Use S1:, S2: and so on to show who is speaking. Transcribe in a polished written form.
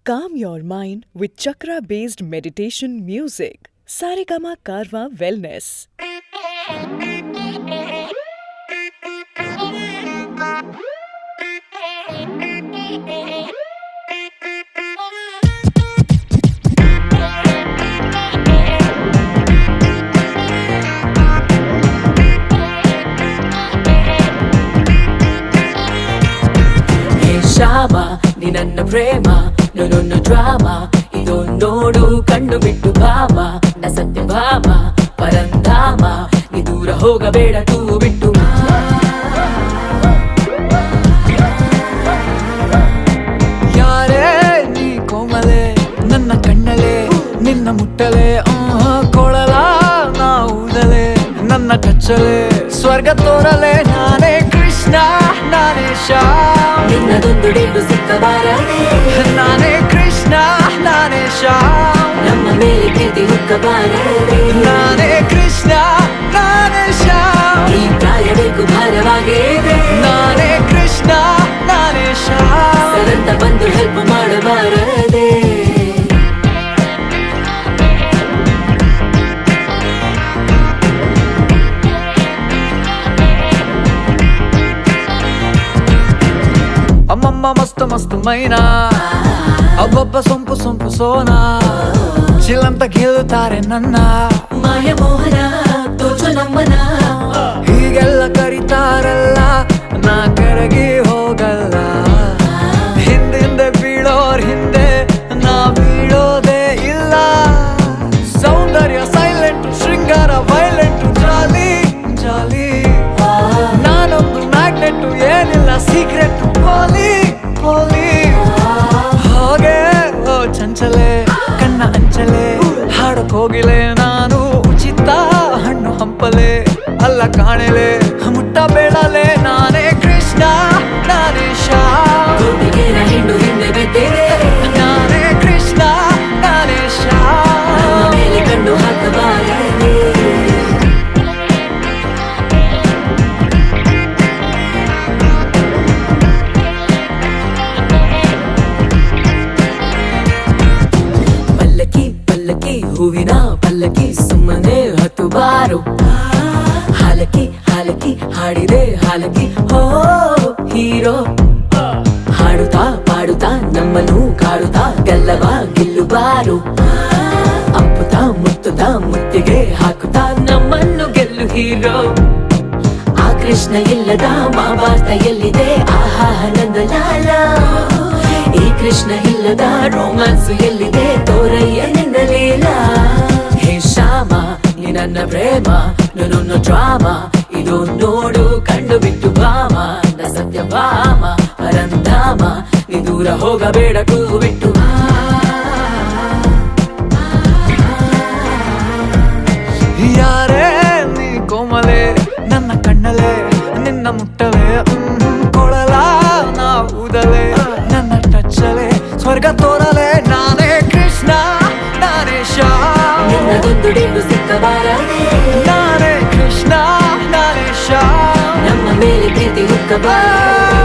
S1: Calm your mind with chakra-based meditation music. Saregama Karwa Wellness.
S2: Shyama ನೀ ನನ್ನ ಪ್ರೇಮ ನನ್ನ drama ಇದು ನೋಡು ಕಣ್ಣು ಬಿಟ್ಟು ಭಾಮ ನ ಸತ್ಯ ಭಾಮ ಪರಂಧಾಮ ನೀ ದೂರ ಹೋಗಬೇಡ ತೂ ಬಿಟ್ಟು
S3: ಯಾರೇ ನೀ ಕೋಮಲೆ ನನ್ನ ಕಣ್ಣಲೆ ನಿನ್ನ ಮುಟ್ಟಲೆ ಕೊಳಲ ನಾ ಊದಲೆ ನನ್ನ ಕಚ್ಚಲೆ ಸ್ವರ್ಗ ತೋರಲೆ ನಾನೇ ಕೃಷ್ಣ ನಾನೇ ಶ್ಯಾಮ್
S2: ನಿನ್ನದೊಂದು ಡಿಂಡು ಸಿಕ್ಕಬಾರದೆ
S3: ನಾನೇ ಕೃಷ್ಣ ನಾನೇ ಶ್ಯಾಮ್
S2: ನಮ್ಮ ಮೇಲೆ ಪ್ರೀತಿ ಹುಕ್ಕಬಾರದೆ
S3: ನಾನೇ ಕೃಷ್ಣ ನಾನೇ ಶ್ಯಾಮ್
S2: ಈ ಪ್ರಾಯ ಬೇಕು ಭಾರವಾಗಿದೆ
S3: ನಾನೇ ಕೃಷ್ಣ ನಾನೇ ಶ್ಯಾಮ್
S2: ಸರಂತ ಬಂದು ಹೆಲ್ಪ್ ಮಾಡಬಾರದೆ
S3: ಅಮ್ಮಮ್ಮ ಮಸ್ತ್ ಮಸ್ತ್ ಮೈನಾ ಅಬ್ಬಬ್ಬ ಸೊಂಪು ಸೊಂಪು ಸೋನಾ ಚಿಲ್ಲಂತ ಗೆಲ್ಲುತ್ತಾರೆ ನನ್ನ
S2: ಮಾಯ ಮೋಹನ ತೋಚು ನಮ್ಮನ
S3: ಹೀಗೆಲ್ಲ ಕರೀತಾರಲ್ಲ ನಾ ಕರಗಿ ಹೋಗಲ್ಲ ಹಿಂದೆ ಬೀಳೋರ್ ಹಿಂದೆ ನಾ ಬೀಳೋದೇ ಇಲ್ಲ ಸೌಂದರ್ಯ ಸೈಲೆಂಟ್ ಶೃಂಗಾರ ವೈಲೆಂಟ್ ಜಾಲಿ ಜಾಲಿ ನಾನೊಂದು ಮ್ಯಾಗ್ನೆಟ್ ಏನಿಲ್ಲ ಸೀಕ್ರೆಟ್ ಪೋಲಿ ಪೋಲಿ ಹಾಗೆ ಓ ಚಂಚಲೆ ಕಣ್ಣ ಅಂಚಲೆ ಹಾಡಕ್ ಹೋಗಿಲೆ ನಾನು ಉಚಿತ ಹಣ್ಣು ಹಂಪಲೆ ಅಲ್ಲ ಕಾಣಲೆ ಮುಟ್ಟ ಬೇಡಲೆ ನಾನೇ ಕೃಷ್ಣ ನಾನೇ ಶ್ಯಾಮ್
S2: ಗೋಪಿಗೆರ ಹಿಂಡು ಹಿಂದೆ ಬೆದ್ದಿದೆ
S3: ನಾನೇ ಕೃಷ್ಣ ನಾನೇ
S2: ನಮ್ಮ
S3: ಶ್ಯಾಮ್
S2: ಮೇಲೆ ಕಣ್ಣು ಹಾಕಬಾರದೆ ಪಲ್ಲಕ್ಕಿ ಪಲ್ಲಕ್ಕಿ ಹೂವಿನ ಪಲ್ಲಕ್ಕಿ ಸುಮ್ಮನೆ ಹತ್ತು ಬಾರು ಹಾಲಕ್ಕಿ ಹಾಲಕ್ಕಿ ಹಾಡಿದೆ ಹಾಲಕ್ಕಿ ಹೋ ಹೀರೋ ಹಾಡುತ್ತಾ ಪಾಡುತ್ತಾ ನಮ್ಮನ್ನು ಕಾಡುತ್ತಾ ಗೆಲ್ಲವ ಗೆಲ್ಲುಬಾರು ಅಪ್ಪುತ್ತಾ ಮುತ್ತುತ್ತಾ ಮುತ್ತಿಗೆ ಹಾಕುತ್ತಾ ನಮ್ಮನ್ನು ಗೆಲ್ಲು ಹೀರೋ ಆ ಕೃಷ್ಣ ಇಲ್ಲದ ಮಹಾಭಾರತ ಎಲ್ಲಿದೆ ಆಹಾ ನಂದ ಲಾಲ ಈ ಕೃಷ್ಣ ಇಲ್ಲದ ರೋಮ್ಯಾನ್ಸ್ ಎಲ್ಲಿದೆ ತೋರಯ್ಯ ನಿನ್ನ ಲೀಲ ಹೇ ಶ್ಯಾಮ ನೀ ನನ್ನ ಪ್ರೇಮ ನನ್ನ ಡ್ರಾಮಾ ಇದು ನೋಡು ಕಂಡು ಬಿಟ್ಟು ಭಾಮ ನ ಸತ್ಯ ಭಾಮ ಪರಂಧಾಮ ನೀ ದೂರ ಹೋಗಬೇಡ ಟೂ ಬಿಟ್ಟು
S3: ಯಾರೇ ನೀ ಕೋಮಲೆ ನನ್ನ ಕಣ್ಣಲೆ ನಿನ್ನ ಮುಟ್ಟಲೆ ಕೊಳಲ ನಾ ಊದಲೆ ನನ್ನ ಟಚ್ಚಲೆ ಸ್ವರ್ಗ ತೋರಲೆ ನಾನೇ ಕೃಷ್ಣ ನಾನೇ ಶ್ಯಾಮ್
S2: ನಿನ್ನದೊಂದು ಡಿಂಡು ಸಿಕ್ಕಬಾರದೆ
S3: ನಾನೇ ಕೃಷ್ಣ ನಾನೇ ಶ್ಯಾಮ್
S2: ನಮ್ಮ ಮೇಲೆ ಪ್ರೀತಿ ಹುಕ್ಕಬಾರದೆ